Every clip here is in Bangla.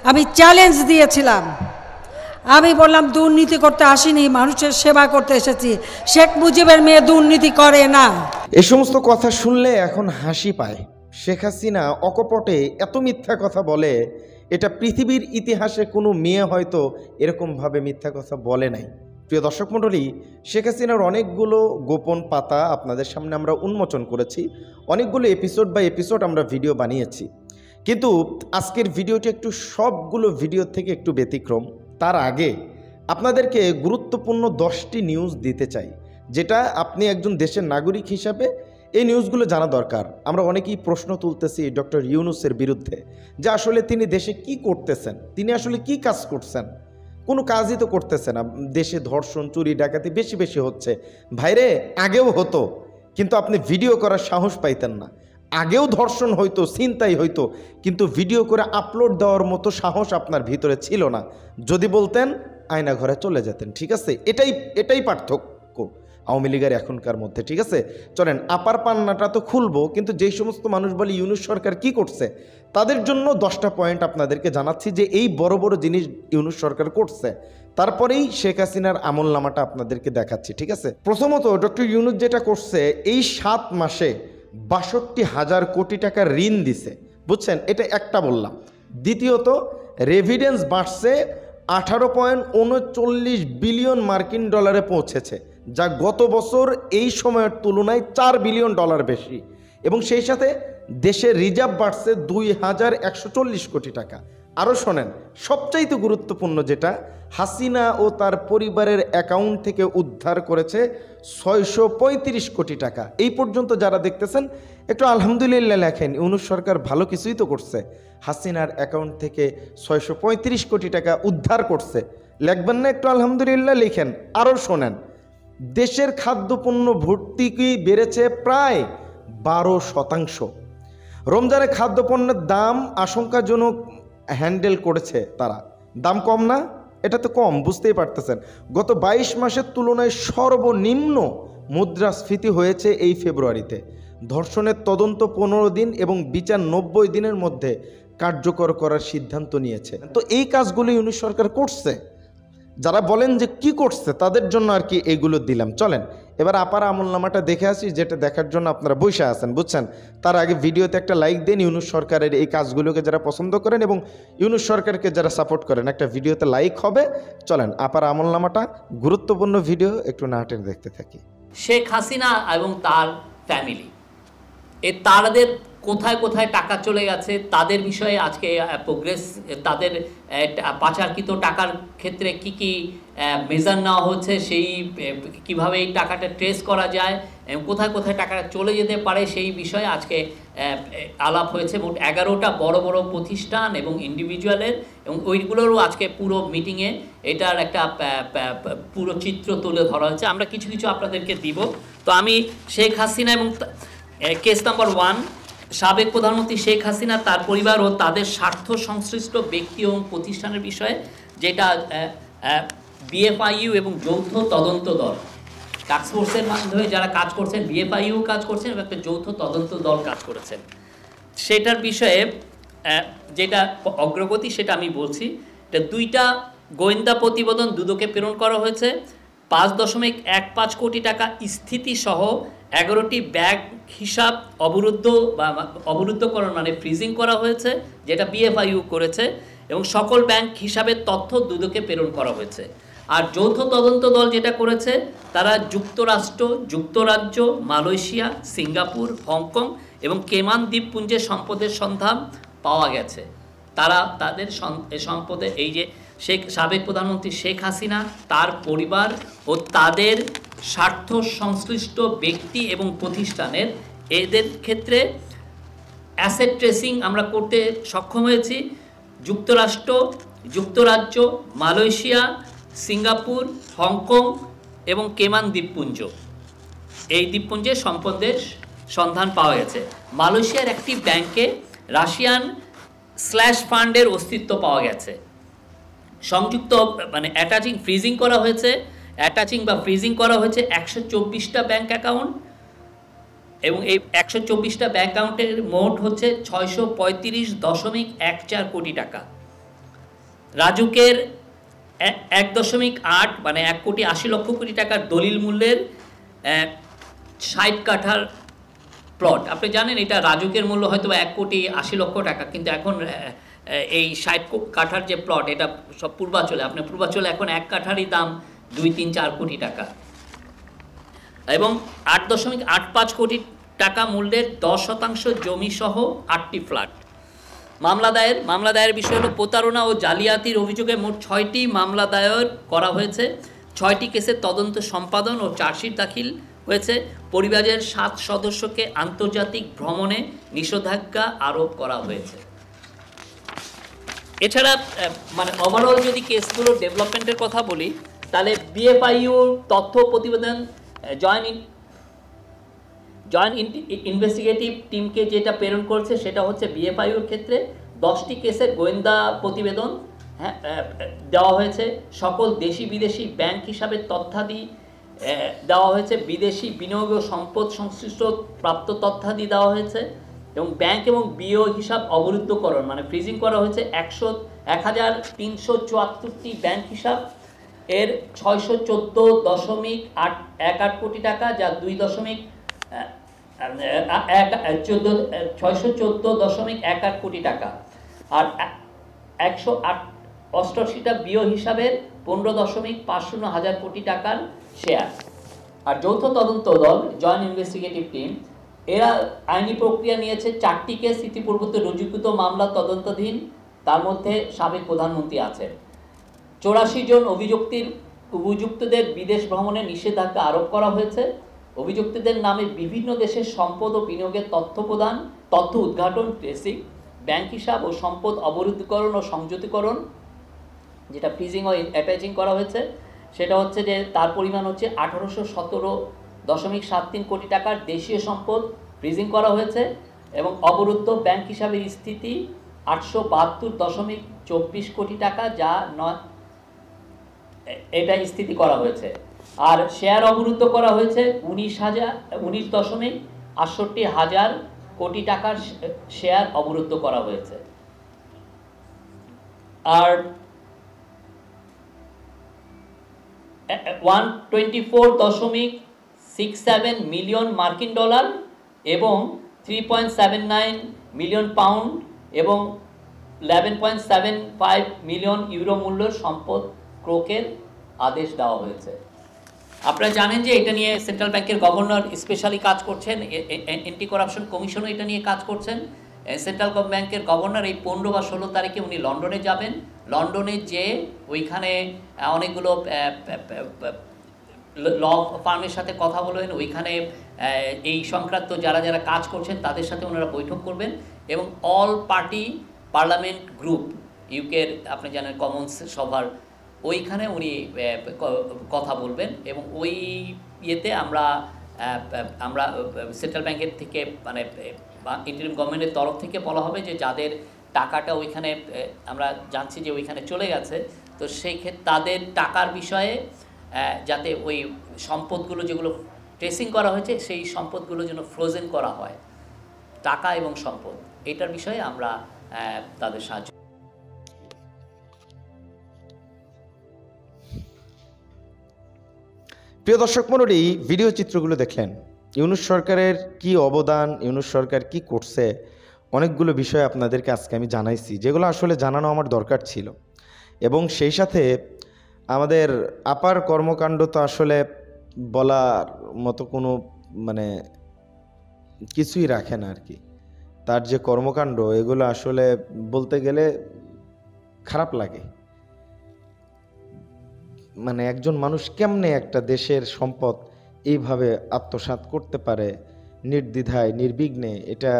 আমি চ্যালেঞ্জ দিয়েছিলাম। আমি বললাম দুর্নীতি করতে আসিনি, মানুষের সেবা করতে এসেছি। শেখ মুজিবের মেয়ে দুর্নীতি করে না। এই সমস্ত কথা শুনলে এখন হাসি পায়। শেখ হাসিনা অকপটে এত মিথ্যা কথা বলে, এটা পৃথিবীর ইতিহাসে কোনো মেয়ে হয়তো এরকমভাবে মিথ্যা কথা বলে নাই। প্রিয় দর্শক মণ্ডলী, শেখ হাসিনার অনেকগুলো গোপন পাতা আপনাদের সামনে আমরা উন্মোচন করেছি, অনেকগুলো এপিসোড বাই এপিসোড আমরা ভিডিও বানিয়েছি। কিন্তু আজকের ভিডিওটি একটু সবগুলো ভিডিও থেকে একটু ব্যতিক্রম। তার আগে আপনাদেরকে গুরুত্বপূর্ণ 10টি নিউজ দিতে চাই, যেটা আপনি একজন দেশের নাগরিক হিসাবে এই নিউজগুলো জানা দরকার। আমরা অনেকেই প্রশ্ন তুলতেছি ডক্টর ইউনূসের বিরুদ্ধে যে আসলে তিনি দেশে কি করতেছেন, তিনি আসলে কি কাজ করছেন। কোনো কাজই তো করতেছে না। দেশে ধর্ষণ, চুরি, ডাকাতি বেশি বেশি হচ্ছে। ভাইরে, আগেও হতো, কিন্তু আপনি ভিডিও করার সাহস পাইতেন না। আগেও ধর্ষণ হইতো, ছিনতাই হইতো, কিন্তু ভিডিও করে আপলোড দেওয়ার মতো সাহস আপনার ভিতরে ছিল না। যদি বলতেন আয়না ঘরে চলে যেতেন। ঠিক আছে, এটাই পার্থক্য আওয়ামী লীগের এখনকার মধ্যে। ঠিক আছে, চলেন আপার পান্নাটা তো খুলবো, কিন্তু যেই সমস্ত মানুষ বলে ইউনূস সরকার কি করছে, তাদের জন্য 10টা পয়েন্ট আপনাদেরকে জানাচ্ছি যে এই বড় বড় জিনিস ইউনূস সরকার করছে। তারপরেই শেখ হাসিনার আমলনামাটা আপনাদেরকে দেখাচ্ছি। ঠিক আছে, প্রথমত ডক্টর ইউনূস যেটা করছে, এই 7 মাসে 62,000 কোটি টাকা ঋণ দিছে, বুঝছেন? এটা একটা বললাম। দ্বিতীয়ত, রেভিডেন্স বাড়ছে 18.39 বিলিয়ন মার্কিন ডলারে পৌঁছেছে, যা গত বছর এই সময়ের তুলনায় 4 বিলিয়ন ডলার বেশি। এবং সেই সাথে দেশের রিজার্ভ বাড়ছে 2,140 কোটি টাকা। আরও শোনেন, সবচাইতে গুরুত্বপূর্ণ যেটা, হাসিনা ও তার পরিবারের অ্যাকাউন্ট থেকে উদ্ধার করেছে 635 কোটি টাকা। এই পর্যন্ত যারা দেখতেছেন একটু আলহামদুলিল্লাহ লেখেন, ইউনূস সরকার ভালো কিছুই তো করছে। হাসিনার অ্যাকাউন্ট থেকে 635 কোটি টাকা উদ্ধার করছে, লিখবেন না একটু আলহামদুলিল্লাহ? লিখেন। আরও শোনেন, দেশের খাদ্যপণ্য ভর্তুকি বেড়েছে প্রায় 12%। রমজানে খাদ্যপণ্যের দাম আশঙ্কাজনক হ্যান্ডেল করেছে তারা। দাম কম না? এটা তো কম, বুঝতেই পারতেছেন। গত 22 মাসের তুলনায় সর্বনিম্ন মুদ্রাস্ফীতি হয়েছে এই ফেব্রুয়ারিতে। ধর্ষণের তদন্ত 15 দিন এবং বিচার 90 দিনের মধ্যে কার্যকর করার সিদ্ধান্ত নিয়েছে। তো এই কাজগুলো ইউনূস সরকার করছে। যারা বলেন যে কি করছে, তাদের জন্য আর কি এগুলো দিলাম। চলেন এবার আপার আমলনামাটা দেখে আসি, যেটা দেখার জন্য আপনারা বসে আছেন, বুঝছেন? তার আগে ভিডিওতে একটা লাইক দেন। ইউনূস সরকারের এই কাজগুলোকে যারা পছন্দ করেন এবং ইউনূস সরকারকে যারা সাপোর্ট করেন, একটা ভিডিওতে লাইক হবে। চলেন আপার আমলনামাটা, গুরুত্বপূর্ণ ভিডিও, একটু নাটের দেখতে থাকি। শেখ হাসিনা এবং তার ফ্যামিলি, তাদের কোথায় কোথায় টাকা চলে গেছে, তাদের বিষয়ে আজকে প্রোগ্রেস, তাদের পাচারকৃত টাকার ক্ষেত্রে কি কি মেজার নেওয়া হচ্ছে, সেই কিভাবে এই টাকাটা ট্রেস করা যায় এবং কোথায় কোথায় টাকাটা চলে যেতে পারে, সেই বিষয়ে আজকে আলাপ হয়েছে। মোট 11টা বড় বড় প্রতিষ্ঠান এবং ইন্ডিভিজুয়ালের, এবং ওইগুলোরও আজকে পুরো মিটিংয়ে এটার একটা পুরো চিত্র তুলে ধরা হয়েছে। আমরা কিছু কিছু আপনাদেরকে দিব। তো আমি শেখ হাসিনা এবং কেস নাম্বার 1, সাবেক প্রধানমন্ত্রী শেখ হাসিনা, তার পরিবার ও তাদের স্বার্থ সংশ্লিষ্ট ব্যক্তি এবং প্রতিষ্ঠানের বিষয়ে, যেটা বিএফআইইউ এবং যৌথ তদন্ত দল, টাস্কফোর্সের মাধ্যমে যারা কাজ করছেন, বিএফআইইউ কাজ করছেন এবং একটা যৌথ তদন্ত দল কাজ করেছেন, সেটার বিষয়ে যেটা অগ্রগতি সেটা আমি বলছি। এটা 2টা গোয়েন্দা প্রতিবেদন দুদকে প্রেরণ করা হয়েছে। 5.15 কোটি টাকা স্থিতিসহ 11টি ব্যাংক হিসাব অবরুদ্ধকরণ মানে ফ্রিজিং করা হয়েছে, যেটা বিএফআইইউ করেছে, এবং সকল ব্যাংক হিসাবের তথ্য দুদকে প্রেরণ করা হয়েছে। আর যৌথ তদন্ত দল যেটা করেছে, তারা যুক্তরাষ্ট্র, যুক্তরাজ্য, মালয়েশিয়া, সিঙ্গাপুর, হংকং এবং কেমান দ্বীপপুঞ্জের সম্পদের সন্ধান পাওয়া গেছে। তারা তাদের সম্পদে, এই যে সাবেক প্রধানমন্ত্রী শেখ হাসিনা, তার পরিবার ও তাদের স্বার্থ সংশ্লিষ্ট ব্যক্তি এবং প্রতিষ্ঠানের, এদের ক্ষেত্রে অ্যাসেট ট্রেসিং আমরা করতে সক্ষম হয়েছি। যুক্তরাষ্ট্র, যুক্তরাজ্য, মালয়েশিয়া, সিঙ্গাপুর, হংকং এবং কেমান দ্বীপপুঞ্জ, এই দ্বীপপুঞ্জের সম্পদের সন্ধান পাওয়া গেছে। মালয়েশিয়ার একটি ব্যাংকে রাশিয়ান স্ল্যাশ ফান্ডের অস্তিত্ব পাওয়া গেছে। সংযুক্ত মানে অ্যাটাচিং ফ্রিজিং করা হয়েছে, 124টা ব্যাংক অ্যাকাউন্ট, এবং এই 124টা ব্যাংক অ্যাকাউন্টের মোট হচ্ছে 635.14 কোটি টাকা। রাজুকের 1.8 মানে 1,80,00,000 টাকার দলিল মূল্যের 60 কাঠার প্লট। আপনি জানেন এটা রাজুকের মূল্য হয়তো 1,80,00,000 টাকা, কিন্তু এখন এই 60 কাঠার যে প্লট এটা সব পূর্বাঞ্চলে, আপনার পূর্বাঞ্চলে এখন 1 কাঠারই দাম 2-3-4 কোটি টাকা, এবং 8.85 কোটি টাকা মূল্যের 10% জমি সহ 8টি ফ্ল্যাট। মামলা দায়ের বিষয় হলো প্রতারণা ও জালিয়াতির অভিযোগে মোট 6টি মামলা দায়ের করা হয়েছে। 6টি কেসের তদন্ত সম্পাদন ও চার্জশিট দাখিল হয়েছে। পরিবারের 7 সদস্যকে আন্তর্জাতিক ভ্রমণে নিষেধাজ্ঞা আরোপ করা হয়েছে। এছাড়া মানে ওভারঅল যদি কেসগুলোর ডেভেলপমেন্টের কথা বলি, তাহলে বিএফআইইউর তথ্য প্রতিবেদন জয়েন্ট ইনভেস্টিগেটিভ টিমকে যেটা প্রেরণ করছে সেটা হচ্ছে বিএফআইইউর ক্ষেত্রে 10টি কেসের গোয়েন্দা প্রতিবেদন দেওয়া হয়েছে। সকল দেশি বিদেশি ব্যাংক হিসাবে তথ্যাদি দেওয়া হয়েছে। বিদেশি বিনিয়োগ ও সম্পদ সংশ্লিষ্ট প্রাপ্ত তথ্যাদি দেওয়া হয়েছে, এবং ব্যাংক এবং বিও হিসাব অবরুদ্ধকরণ মানে ফ্রিজিং করা হয়েছে 1,374টি ব্যাংক হিসাব এর 614.18 কোটি টাকা, যা 614.18 কোটি টাকা, আর 188টা বিও হিসাবের 15.50 কোটি টাকার শেয়ার। আর যৌথ তদন্ত দল জয়েন্ট ইনভেস্টিগেটিভ টিম এরা আইনি প্রক্রিয়া নিয়েছে। 4টি কেস ইতিপূর্বে রুজুকৃত মামলা তদন্তাধীন, তার মধ্যে সাবেক প্রধানমন্ত্রী আছেন। 84 জন অভিযুক্তদের বিদেশ ভ্রমণে নিষেধাজ্ঞা আরোপ করা হয়েছে। অভিযুক্তদের নামে বিভিন্ন দেশের সম্পদ ও বিনিয়োগের তথ্য উদ্ঘাটন, ট্রেসিং, ব্যাংক হিসাব ও সম্পদ অবরুদ্ধকরণ ও সংযুতিকরণ, যেটা ফ্রিজিং ও অ্যাটাচিং করা হয়েছে, সেটা হচ্ছে যে তার পরিমাণ হচ্ছে 1817.73 কোটি টাকার দেশীয় সম্পদ ফ্রিজিং করা হয়েছে, এবং অবরুদ্ধ ব্যাংক হিসাবের স্থিতি 872.24 কোটি টাকা, যা এটা স্থিতি করা হয়েছে। আর শেয়ার অবরুদ্ধ করা হয়েছে 19.68 কোটি টাকার শেয়ার অবরুদ্ধ করা হয়েছে। আর 124.67 মিলিয়ন মার্কিন ডলার এবং 3.79 মিলিয়ন পাউন্ড এবং 11.75 মিলিয়ন ইউরো মূল্যের সম্পদ ক্রোকের আদেশ দেওয়া হয়েছে। আপনারা জানেন যে এটা নিয়ে সেন্ট্রাল ব্যাংকের গভর্নর স্পেশালি কাজ করছেন, অ্যান্টি করাপশন কমিশনও এটা নিয়ে কাজ করছেন। সেন্ট্রাল ব্যাংকের গভর্নর এই 15 বা 16 তারিখে উনি লন্ডনে যাবেন। লন্ডনে যে ওইখানে অনেকগুলো ল ফার্মের সাথে কথা বলবেন, ওইখানে এই সংক্রান্ত যারা যারা কাজ করছেন তাদের সাথে ওনারা বৈঠক করবেন, এবং অল পার্টি পার্লামেন্ট গ্রুপ ইউকের আপনি জানেন কমন্স সভার ওইখানে উনি কথা বলবেন, এবং ওই ইয়েতে আমরা সেন্ট্রাল ব্যাংকের থেকে মানে ইন্টারিম গভর্নমেন্টের তরফ থেকে বলা হবে যে যাদের টাকাটা ওইখানে আমরা জানছি যে ওইখানে চলে গেছে, তো সেই ক্ষেত্রে তাদের টাকার বিষয়ে যাতে ওই সম্পদগুলো যেগুলো ট্রেসিং করা হয়েছে সেই সম্পদগুলো যেন ফ্রোজেন করা হয়, টাকা এবং সম্পদ, এটার বিষয়ে আমরা তাদের সাহায্য। প্রিয় দর্শক মণ্ডলী, ভিডিও চিত্রগুলো দেখলেন, ইউনূস সরকারের কি অবদান, ইউনূস সরকার কি করছে, অনেকগুলো বিষয় আপনাদেরকে আজকে আমি জানাইছি, যেগুলো আসলে জানানো আমার দরকার ছিল। এবং সেই সাথে আমাদের আপার কর্মকাণ্ড তো আসলে বলার মতো কোনো মানে কিছুই রাখে না আর কি। তার যে কর্মকাণ্ড এগুলো আসলে বলতে গেলে খারাপ লাগে। মানে একজন মানুষ কেমনে একটা দেশের সম্পদ এইভাবে আত্মসাৎ করতে পারে নির্দ্বিধায় নির্বিঘ্নে, এটা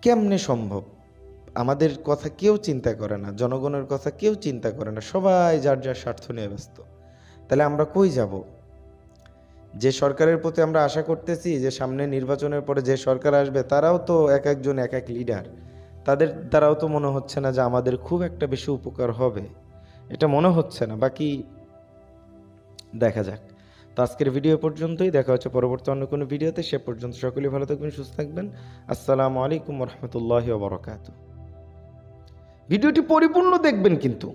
কেমনে সম্ভব? আমাদের কথা কেউ চিন্তা করে না, জনগণের কথা কেউ চিন্তা করে না, সবাই যার যার স্বার্থ নিয়ে ব্যস্ত। তাহলে আমরা কই যাব? যে সরকারের প্রতি আমরা আশা করতেছি যে সামনে নির্বাচনের পরে যে সরকার আসবে তারাও তো এক একজন এক এক লিডার, তাদের দ্বারাও তো মনে হচ্ছে না যে আমাদের খুব একটা বেশি উপকার হবে, এটা মনে হচ্ছে না। বাকি দেখা যাক। তো আজকের ভিডিও পর্যন্তই, দেখা হচ্ছে পরবর্তী অন্য কোনো ভিডিওতে। সে পর্যন্ত সকলেই ভালো থাকবেন, সুস্থ থাকবেন। আসসালামু আলাইকুম ওয়া রাহমাতুল্লাহি ওয়া বারাকাতুহু। ভিডিওটি পরিপূর্ণ দেখবেন কিন্তু।